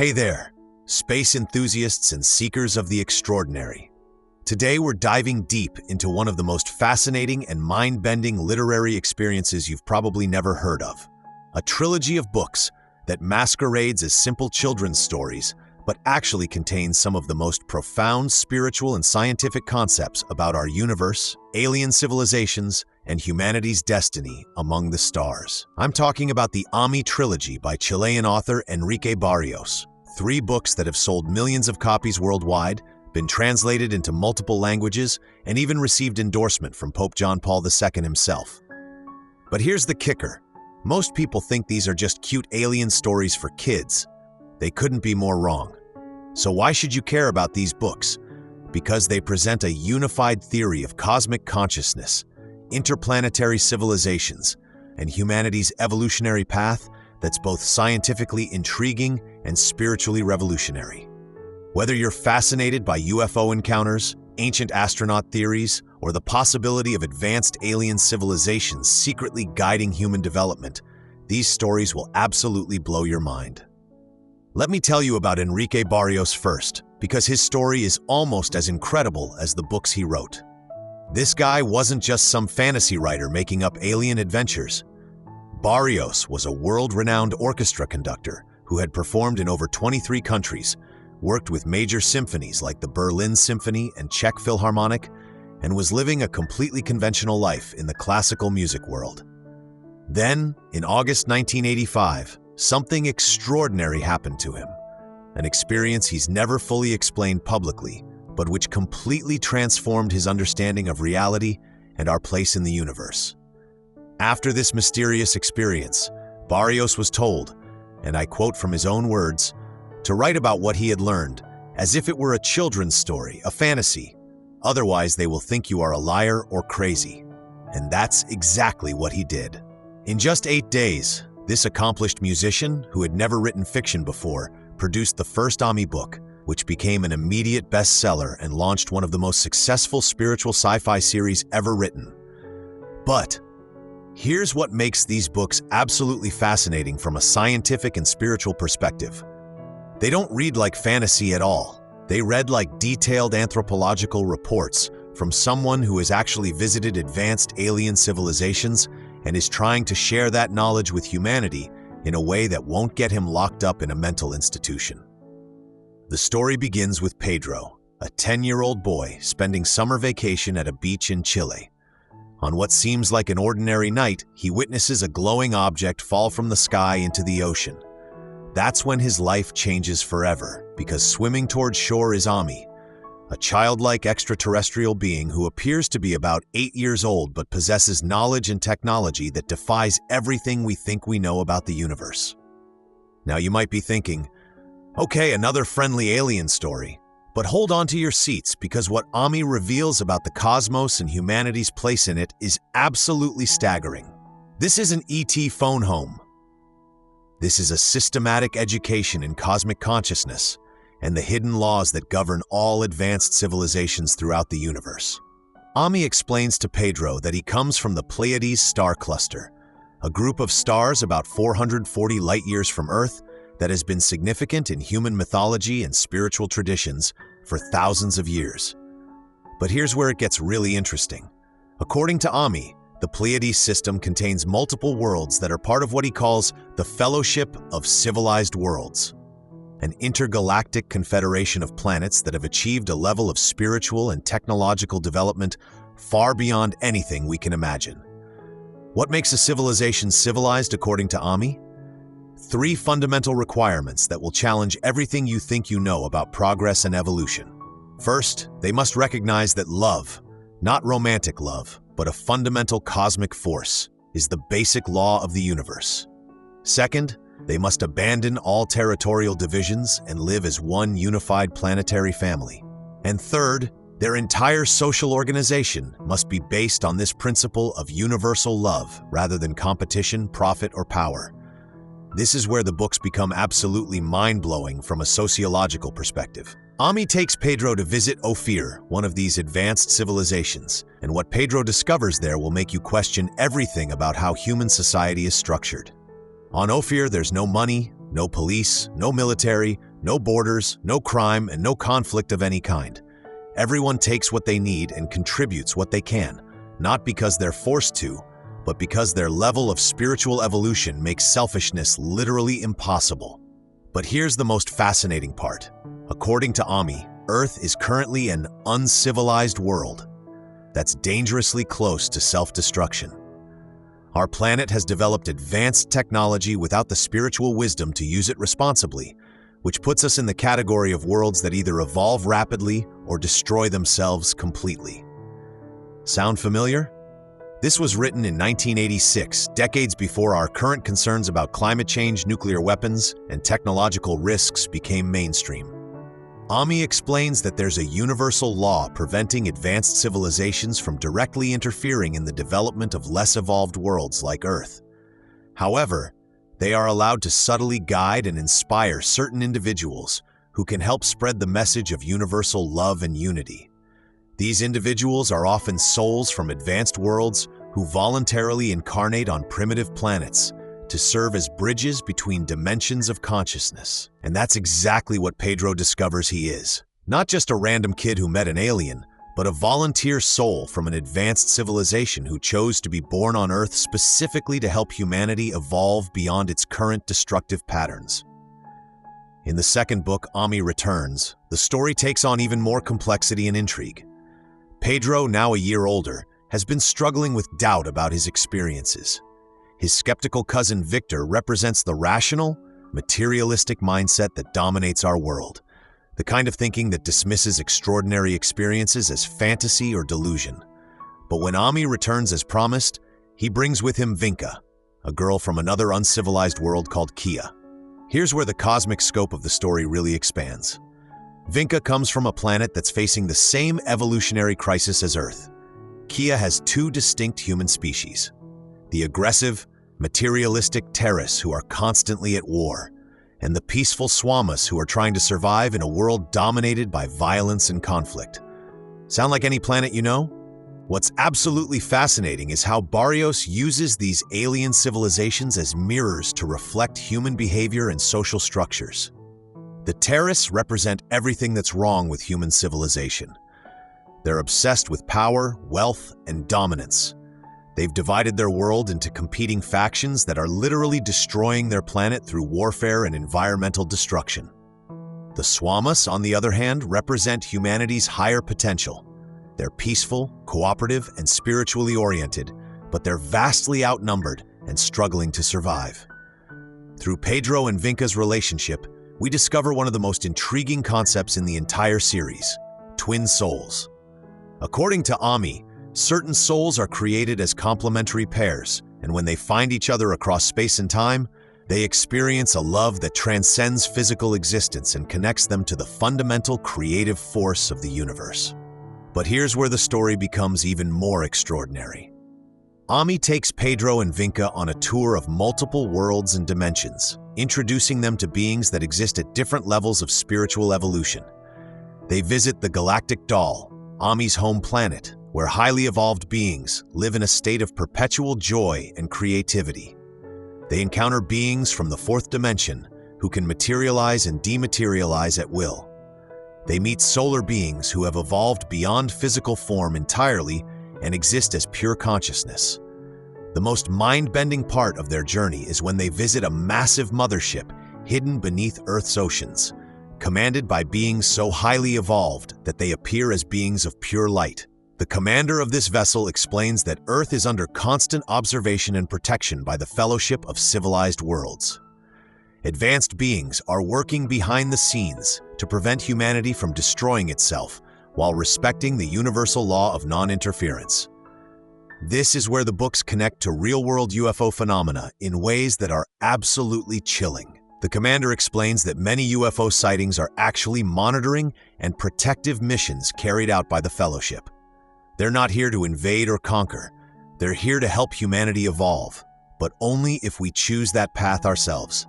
Hey there, space enthusiasts and seekers of the extraordinary. Today we're diving deep into one of the most fascinating and mind-bending literary experiences you've probably never heard of. A trilogy of books that masquerades as simple children's stories, but actually contains some of the most profound spiritual and scientific concepts about our universe, alien civilizations, and humanity's destiny among the stars. I'm talking about the Ami trilogy by Chilean author Enrique Barrios. 3 books that have sold millions of copies worldwide, been translated into multiple languages, and even received endorsement from Pope John Paul II himself. But here's the kicker. Most people think these are just cute alien stories for kids. They couldn't be more wrong. So why should you care about these books? Because they present a unified theory of cosmic consciousness, interplanetary civilizations, and humanity's evolutionary path that's both scientifically intriguing and spiritually revolutionary. Whether you're fascinated by UFO encounters, ancient astronaut theories, or the possibility of advanced alien civilizations secretly guiding human development, these stories will absolutely blow your mind. Let me tell you about Enrique Barrios first, because his story is almost as incredible as the books he wrote. This guy wasn't just some fantasy writer making up alien adventures. Barrios was a world-renowned orchestra conductor who had performed in over 23 countries, worked with major symphonies like the Berlin Symphony and Czech Philharmonic, and was living a completely conventional life in the classical music world. Then, in August 1985, something extraordinary happened to him, an experience he's never fully explained publicly, but which completely transformed his understanding of reality and our place in the universe. After this mysterious experience, Barrios was told, and I quote from his own words, to write about what he had learned, as if it were a children's story, a fantasy. Otherwise, they will think you are a liar or crazy. And that's exactly what he did. In just 8 days, this accomplished musician, who had never written fiction before, produced the first Ami book, which became an immediate bestseller and launched one of the most successful spiritual sci-fi series ever written. But here's what makes these books absolutely fascinating from a scientific and spiritual perspective. They don't read like fantasy at all. They read like detailed anthropological reports from someone who has actually visited advanced alien civilizations and is trying to share that knowledge with humanity in a way that won't get him locked up in a mental institution. The story begins with Pedro, a 10-year-old boy spending summer vacation at a beach in Chile. On what seems like an ordinary night, he witnesses a glowing object fall from the sky into the ocean. That's when his life changes forever, because swimming towards shore is Ami, a childlike extraterrestrial being who appears to be about 8 years old but possesses knowledge and technology that defies everything we think we know about the universe. Now you might be thinking, okay, another friendly alien story. But hold on to your seats, because what Ami reveals about the cosmos and humanity's place in it is absolutely staggering. This isn't ET phone home. This is a systematic education in cosmic consciousness and the hidden laws that govern all advanced civilizations throughout the universe. Ami explains to Pedro that he comes from the Pleiades star cluster, a group of stars about 440 light-years from Earth that has been significant in human mythology and spiritual traditions for thousands of years. But here's where it gets really interesting. According to Ami, the Pleiades system contains multiple worlds that are part of what he calls the Fellowship of Civilized Worlds, an intergalactic confederation of planets that have achieved a level of spiritual and technological development far beyond anything we can imagine. What makes a civilization civilized according to Ami? 3 fundamental requirements that will challenge everything you think you know about progress and evolution. First, they must recognize that love, not romantic love, but a fundamental cosmic force, is the basic law of the universe. Second, they must abandon all territorial divisions and live as one unified planetary family. And third, their entire social organization must be based on this principle of universal love rather than competition, profit, or power. This is where the books become absolutely mind-blowing from a sociological perspective. Ami takes Pedro to visit Ophir, one of these advanced civilizations, and what Pedro discovers there will make you question everything about how human society is structured. On Ophir, there's no money, no police, no military, No borders, no crime, and no conflict of any kind. Everyone takes what they need and contributes what they can, not because they're forced to, but because their level of spiritual evolution makes selfishness literally impossible. But here's the most fascinating part. According to Ami, Earth is currently an uncivilized world that's dangerously close to self-destruction. Our planet has developed advanced technology without the spiritual wisdom to use it responsibly, which puts us in the category of worlds that either evolve rapidly or destroy themselves completely. Sound familiar? This was written in 1986, decades before our current concerns about climate change, nuclear weapons, and technological risks became mainstream. Ami explains that there's a universal law preventing advanced civilizations from directly interfering in the development of less evolved worlds like Earth. However, they are allowed to subtly guide and inspire certain individuals who can help spread the message of universal love and unity. These individuals are often souls from advanced worlds who voluntarily incarnate on primitive planets to serve as bridges between dimensions of consciousness. And that's exactly what Pedro discovers he is. Not just a random kid who met an alien, but a volunteer soul from an advanced civilization who chose to be born on Earth specifically to help humanity evolve beyond its current destructive patterns. In the second book, Ami Returns, the story takes on even more complexity and intrigue. Pedro, now a year older, has been struggling with doubt about his experiences. His skeptical cousin Victor represents the rational, materialistic mindset that dominates our world, the kind of thinking that dismisses extraordinary experiences as fantasy or delusion. But when Ami returns as promised, he brings with him Vinca, a girl from another uncivilized world called Kia. Here's where the cosmic scope of the story really expands. Vinca comes from a planet that's facing the same evolutionary crisis as Earth. Kia has two distinct human species: the aggressive, materialistic Terras who are constantly at war, and the peaceful Swamas who are trying to survive in a world dominated by violence and conflict. Sound like any planet you know? What's absolutely fascinating is how Barrios uses these alien civilizations as mirrors to reflect human behavior and social structures. The Terras represent everything that's wrong with human civilization. They're obsessed with power, wealth, and dominance. They've divided their world into competing factions that are literally destroying their planet through warfare and environmental destruction. The Swamas, on the other hand, represent humanity's higher potential. They're peaceful, cooperative, and spiritually oriented, but they're vastly outnumbered and struggling to survive. Through Pedro and Vinca's relationship, we discover one of the most intriguing concepts in the entire series: twin souls. According to Ami, certain souls are created as complementary pairs, and when they find each other across space and time, they experience a love that transcends physical existence and connects them to the fundamental creative force of the universe. But here's where the story becomes even more extraordinary. Ami takes Pedro and Vinca on a tour of multiple worlds and dimensions, introducing them to beings that exist at different levels of spiritual evolution. They visit the Galactic Doll, Ami's home planet, where highly evolved beings live in a state of perpetual joy and creativity. They encounter beings from the fourth dimension who can materialize and dematerialize at will. They meet solar beings who have evolved beyond physical form entirely and exist as pure consciousness. The most mind-bending part of their journey is when they visit a massive mothership hidden beneath Earth's oceans, commanded by beings so highly evolved that they appear as beings of pure light. The commander of this vessel explains that Earth is under constant observation and protection by the Fellowship of Civilized Worlds. Advanced beings are working behind the scenes to prevent humanity from destroying itself while respecting the universal law of non-interference. This is where the books connect to real-world UFO phenomena in ways that are absolutely chilling. The commander explains that many UFO sightings are actually monitoring and protective missions carried out by the Fellowship. They're not here to invade or conquer. They're here to help humanity evolve, but only if we choose that path ourselves.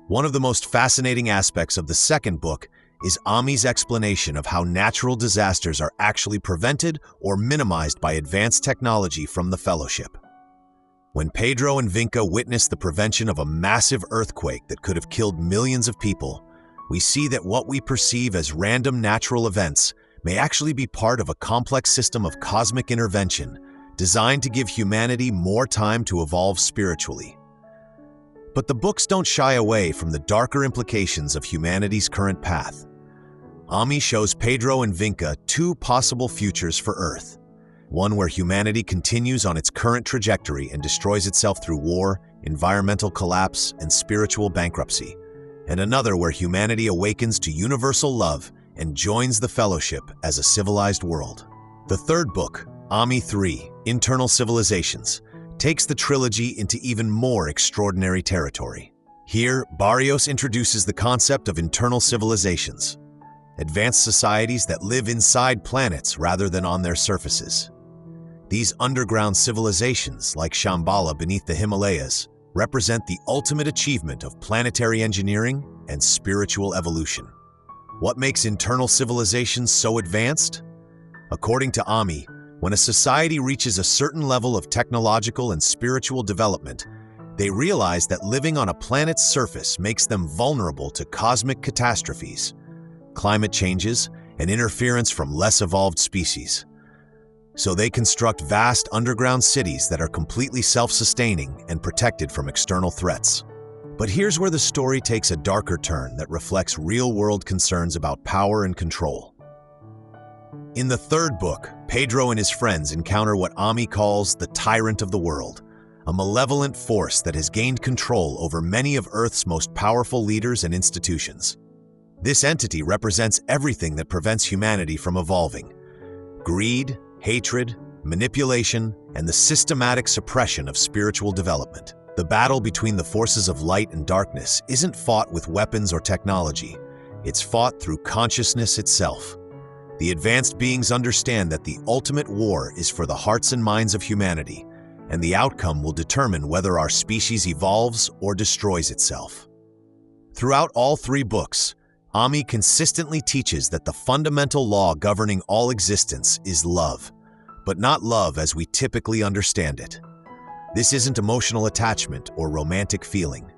One of the most fascinating aspects of the second book is Ami's explanation of how natural disasters are actually prevented or minimized by advanced technology from the Fellowship. When Pedro and Vinca witness the prevention of a massive earthquake that could have killed millions of people, we see that what we perceive as random natural events may actually be part of a complex system of cosmic intervention designed to give humanity more time to evolve spiritually. But the books don't shy away from the darker implications of humanity's current path. Ami shows Pedro and Vinca two possible futures for Earth. One where humanity continues on its current trajectory and destroys itself through war, environmental collapse, and spiritual bankruptcy, and another where humanity awakens to universal love and joins the fellowship as a civilized world. The third book, Ami 3, Internal Civilizations, takes the trilogy into even more extraordinary territory. Here, Barrios introduces the concept of internal civilizations, advanced societies that live inside planets rather than on their surfaces. These underground civilizations, like Shambhala beneath the Himalayas, represent the ultimate achievement of planetary engineering and spiritual evolution. What makes internal civilizations so advanced? According to Ami, when a society reaches a certain level of technological and spiritual development, they realize that living on a planet's surface makes them vulnerable to cosmic catastrophes, climate changes, and interference from less evolved species. So they construct vast underground cities that are completely self-sustaining and protected from external threats. But here's where the story takes a darker turn that reflects real-world concerns about power and control. In the third book, Pedro and his friends encounter what Ami calls the Tyrant of the World, a malevolent force that has gained control over many of Earth's most powerful leaders and institutions. This entity represents everything that prevents humanity from evolving: greed, hatred, manipulation, and the systematic suppression of spiritual development. The battle between the forces of light and darkness isn't fought with weapons or technology. It's fought through consciousness itself. The advanced beings understand that the ultimate war is for the hearts and minds of humanity, and the outcome will determine whether our species evolves or destroys itself. Throughout all three books, Ami consistently teaches that the fundamental law governing all existence is love, but not love as we typically understand it. This isn't emotional attachment or romantic feeling.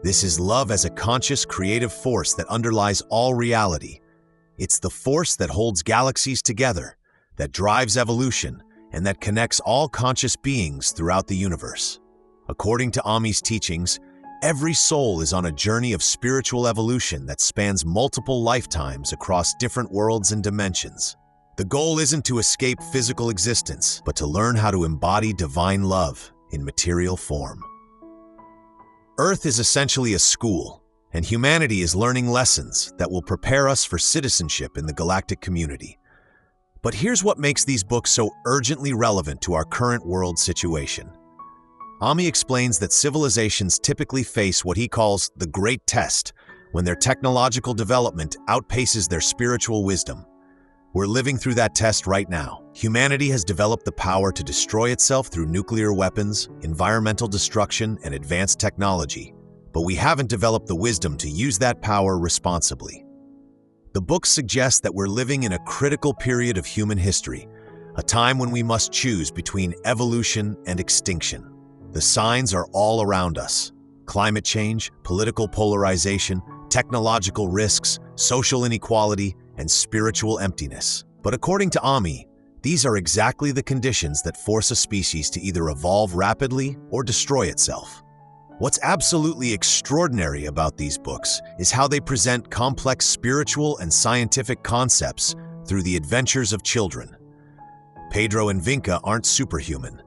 This is love as a conscious, creative force that underlies all reality. It's the force that holds galaxies together, that drives evolution, and that connects all conscious beings throughout the universe. According to Ami's teachings, every soul is on a journey of spiritual evolution that spans multiple lifetimes across different worlds and dimensions. The goal isn't to escape physical existence, but to learn how to embody divine love in material form. Earth is essentially a school, and humanity is learning lessons that will prepare us for citizenship in the galactic community. But here's what makes these books so urgently relevant to our current world situation. Ami explains that civilizations typically face what he calls the Great Test, when their technological development outpaces their spiritual wisdom. We're living through that test right now. Humanity has developed the power to destroy itself through nuclear weapons, environmental destruction, and advanced technology, but we haven't developed the wisdom to use that power responsibly. The book suggests that we're living in a critical period of human history, a time when we must choose between evolution and extinction. The signs are all around us: climate change, political polarization, technological risks, social inequality, and spiritual emptiness. But according to Ami, these are exactly the conditions that force a species to either evolve rapidly or destroy itself. What's absolutely extraordinary about these books is how they present complex spiritual and scientific concepts through the adventures of children. Pedro and Vinca aren't superhuman.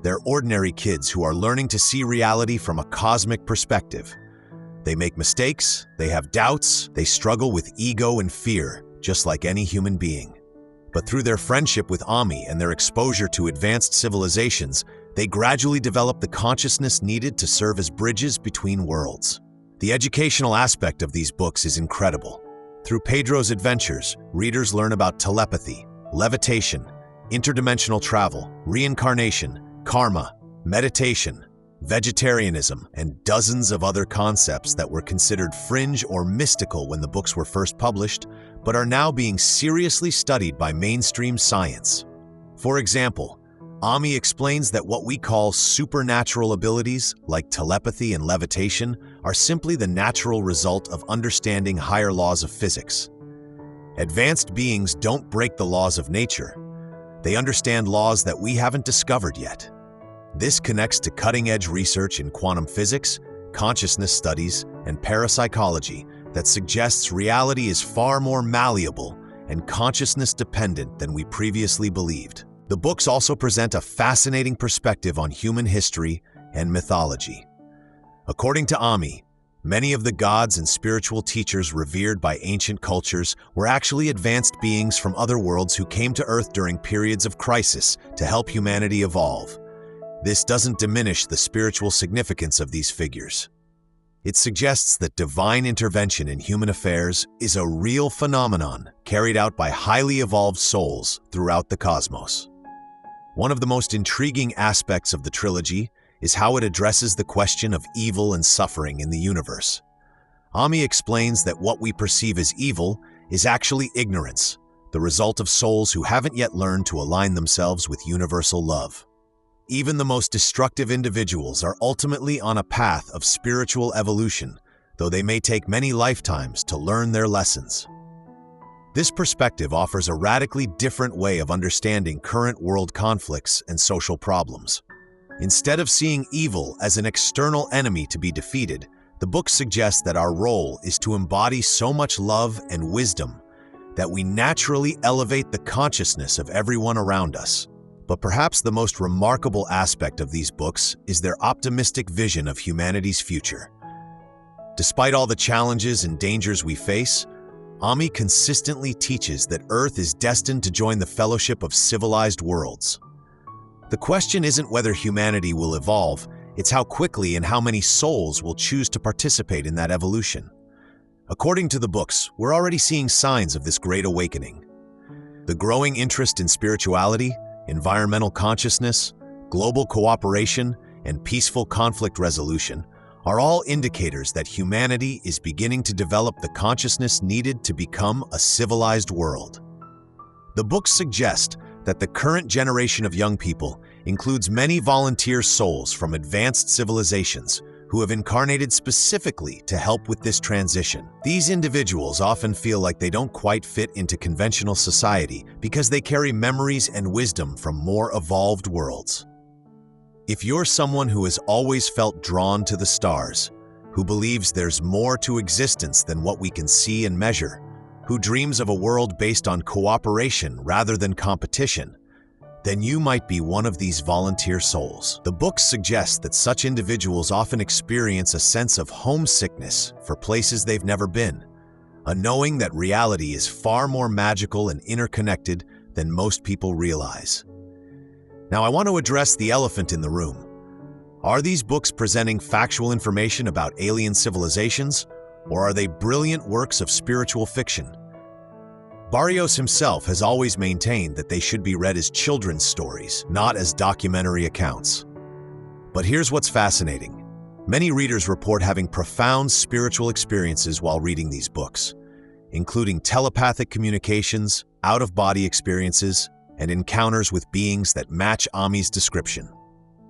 They're ordinary kids who are learning to see reality from a cosmic perspective. They make mistakes, they have doubts, they struggle with ego and fear, just like any human being. But through their friendship with Ami and their exposure to advanced civilizations, they gradually develop the consciousness needed to serve as bridges between worlds. The educational aspect of these books is incredible. Through Pedro's adventures, readers learn about telepathy, levitation, interdimensional travel, reincarnation, karma, meditation, vegetarianism, and dozens of other concepts that were considered fringe or mystical when the books were first published, but are now being seriously studied by mainstream science. For example, Ami explains that what we call supernatural abilities, like telepathy and levitation, are simply the natural result of understanding higher laws of physics. Advanced beings don't break the laws of nature. They understand laws that we haven't discovered yet. This connects to cutting-edge research in quantum physics, consciousness studies, and parapsychology that suggests reality is far more malleable and consciousness-dependent than we previously believed. The books also present a fascinating perspective on human history and mythology. According to Ami, many of the gods and spiritual teachers revered by ancient cultures were actually advanced beings from other worlds who came to Earth during periods of crisis to help humanity evolve. This doesn't diminish the spiritual significance of these figures. It suggests that divine intervention in human affairs is a real phenomenon carried out by highly evolved souls throughout the cosmos. One of the most intriguing aspects of the trilogy is how it addresses the question of evil and suffering in the universe. Ami explains that what we perceive as evil is actually ignorance, the result of souls who haven't yet learned to align themselves with universal love. Even the most destructive individuals are ultimately on a path of spiritual evolution, though they may take many lifetimes to learn their lessons. This perspective offers a radically different way of understanding current world conflicts and social problems. Instead of seeing evil as an external enemy to be defeated, the book suggests that our role is to embody so much love and wisdom that we naturally elevate the consciousness of everyone around us. But perhaps the most remarkable aspect of these books is their optimistic vision of humanity's future. Despite all the challenges and dangers we face, Ami consistently teaches that Earth is destined to join the fellowship of civilized worlds. The question isn't whether humanity will evolve, it's how quickly and how many souls will choose to participate in that evolution. According to the books, we're already seeing signs of this great awakening. The growing interest in spirituality, environmental consciousness, global cooperation, and peaceful conflict resolution are all indicators that humanity is beginning to develop the consciousness needed to become a civilized world. The books suggest that the current generation of young people includes many volunteer souls from advanced civilizations who have incarnated specifically to help with this transition. These individuals often feel like they don't quite fit into conventional society because they carry memories and wisdom from more evolved worlds. If you're someone who has always felt drawn to the stars, who believes there's more to existence than what we can see and measure, who dreams of a world based on cooperation rather than competition, then you might be one of these volunteer souls. The books suggest that such individuals often experience a sense of homesickness for places they've never been, a knowing that reality is far more magical and interconnected than most people realize. Now, I want to address the elephant in the room. Are these books presenting factual information about alien civilizations, or are they brilliant works of spiritual fiction? Barrios himself has always maintained that they should be read as children's stories, not as documentary accounts. But here's what's fascinating. Many readers report having profound spiritual experiences while reading these books, including telepathic communications, out-of-body experiences, and encounters with beings that match Ami's description.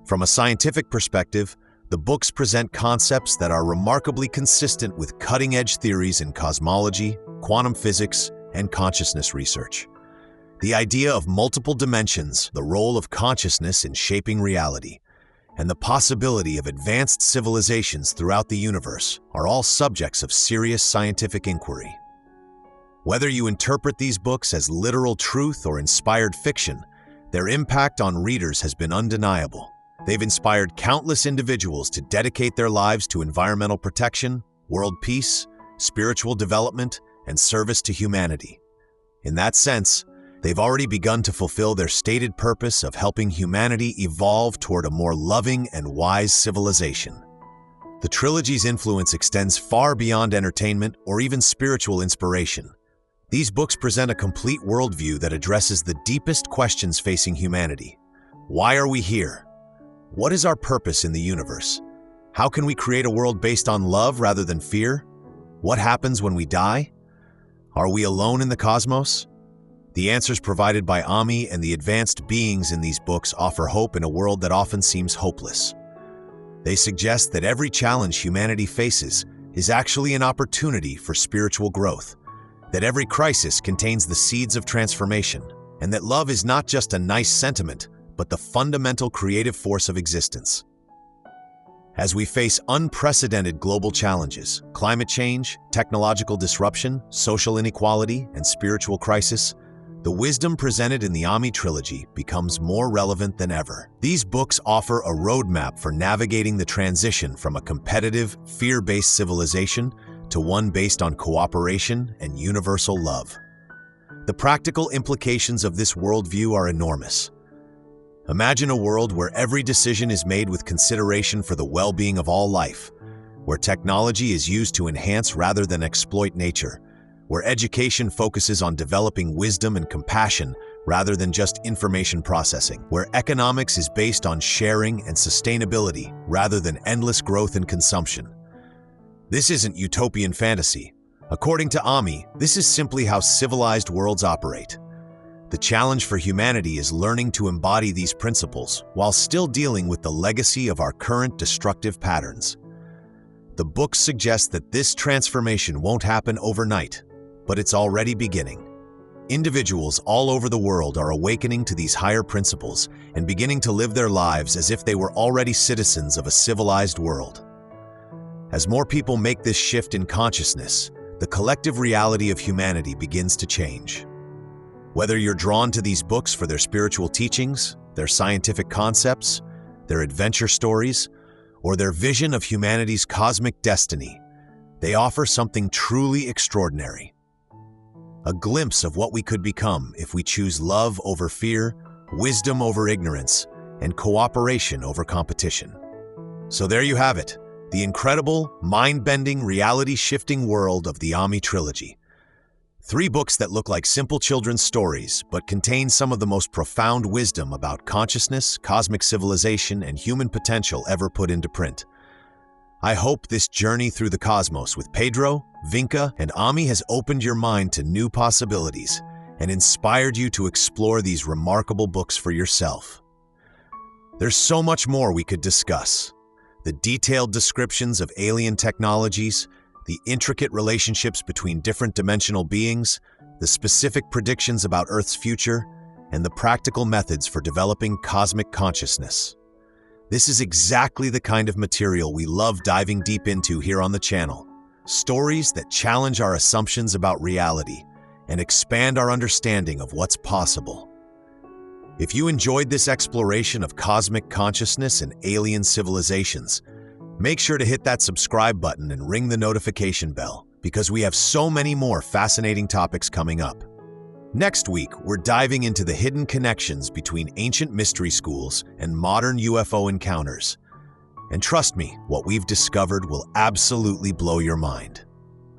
From a scientific perspective, the books present concepts that are remarkably consistent with cutting-edge theories in cosmology, quantum physics, and consciousness research. The idea of multiple dimensions, the role of consciousness in shaping reality, and the possibility of advanced civilizations throughout the universe are all subjects of serious scientific inquiry. Whether you interpret these books as literal truth or inspired fiction, their impact on readers has been undeniable. They've inspired countless individuals to dedicate their lives to environmental protection, world peace, spiritual development, and service to humanity. In that sense, they've already begun to fulfill their stated purpose of helping humanity evolve toward a more loving and wise civilization. The trilogy's influence extends far beyond entertainment or even spiritual inspiration. These books present a complete worldview that addresses the deepest questions facing humanity. Why are we here? What is our purpose in the universe? How can we create a world based on love rather than fear? What happens when we die? Are we alone in the cosmos? The answers provided by Ami and the advanced beings in these books offer hope in a world that often seems hopeless. They suggest that every challenge humanity faces is actually an opportunity for spiritual growth, that every crisis contains the seeds of transformation, and that love is not just a nice sentiment, but the fundamental creative force of existence. As we face unprecedented global challenges, climate change, technological disruption, social inequality, and spiritual crisis, the wisdom presented in the Ami trilogy becomes more relevant than ever. These books offer a roadmap for navigating the transition from a competitive, fear-based civilization to one based on cooperation and universal love. The practical implications of this worldview are enormous. Imagine a world where every decision is made with consideration for the well-being of all life, where technology is used to enhance rather than exploit nature, where education focuses on developing wisdom and compassion rather than just information processing, where economics is based on sharing and sustainability rather than endless growth and consumption. This isn't utopian fantasy. According to Ami, this is simply how civilized worlds operate. The challenge for humanity is learning to embody these principles while still dealing with the legacy of our current destructive patterns. The book suggests that this transformation won't happen overnight, but it's already beginning. Individuals all over the world are awakening to these higher principles and beginning to live their lives as if they were already citizens of a civilized world. As more people make this shift in consciousness, the collective reality of humanity begins to change. Whether you're drawn to these books for their spiritual teachings, their scientific concepts, their adventure stories, or their vision of humanity's cosmic destiny, they offer something truly extraordinary. A glimpse of what we could become if we choose love over fear, wisdom over ignorance, and cooperation over competition. So there you have it, the incredible, mind-bending, reality-shifting world of the Ami trilogy. 3 books that look like simple children's stories, but contain some of the most profound wisdom about consciousness, cosmic civilization, and human potential ever put into print. I hope this journey through the cosmos with Pedro, Vinca, and Ami has opened your mind to new possibilities and inspired you to explore these remarkable books for yourself. There's so much more we could discuss. The detailed descriptions of alien technologies, the intricate relationships between different dimensional beings, the specific predictions about Earth's future, and the practical methods for developing cosmic consciousness. This is exactly the kind of material we love diving deep into here on the channel. Stories that challenge our assumptions about reality and expand our understanding of what's possible. If you enjoyed this exploration of cosmic consciousness and alien civilizations, make sure to hit that subscribe button and ring the notification bell, because we have so many more fascinating topics coming up. Next week, we're diving into the hidden connections between ancient mystery schools and modern UFO encounters. And trust me, what we've discovered will absolutely blow your mind.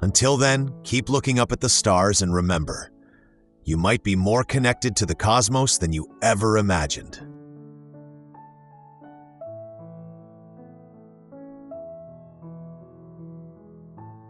Until then, keep looking up at the stars and remember, you might be more connected to the cosmos than you ever imagined.